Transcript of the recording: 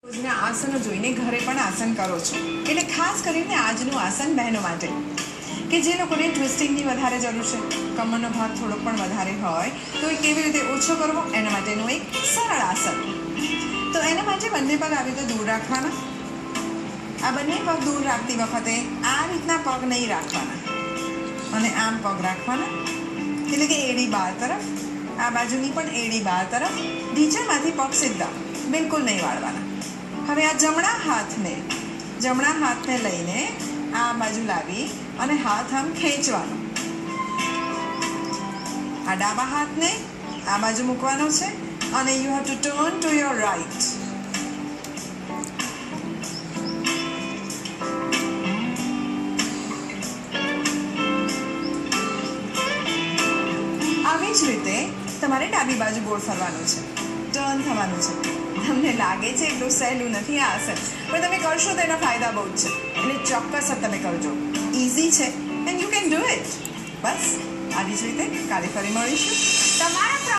રોજના આસનો જોઈને ઘરે પણ આસન કરો છો, એટલે ખાસ કરીને આજનું આસન બહેનો માટે કે જે લોકોને ટ્વિસ્ટિંગની વધારે જરૂર છે, કમરનો ભાગ થોડો પણ વધારે હોય તો એ કેવી રીતે ઓછો કરવો એના માટેનું એક સરળ આસન. તો એના માટે બંને પગ આવી રીતે દૂર રાખવાના. આ બંને પગ દૂર રાખતી વખતે આ રીતના પગ નહીં રાખવાના અને આમ પગ રાખવાના, એટલે કે એડી બહાર તરફ, આ બાજુની પણ એડી બહાર તરફ, નીચેમાંથી પગ સીધા, બિલકુલ નહીં વાળવાના. હવે આ જમણા હાથને લઈને આ બાજુ લાવી અને હાથ આમ ખેંચવાનો. આ ડાબા હાથને આ બાજુ મૂકવાનો છે અને you have to turn to your right. આવી જ રીતે તમારે ડાબી બાજુ ગોળ ફરવાનું છે, ટર્ન થવાનું છે. તમને લાગે છે એટલું સહેલું નથી આ આસન, પણ તમે કરશો તો એના ફાયદા બહુ જ છે, એટલે ચોક્કસ તમે કરજો. ઇઝી છે and you can do it. બસ આવી જ રીતે કાલે ફરી મળીશું. તમારા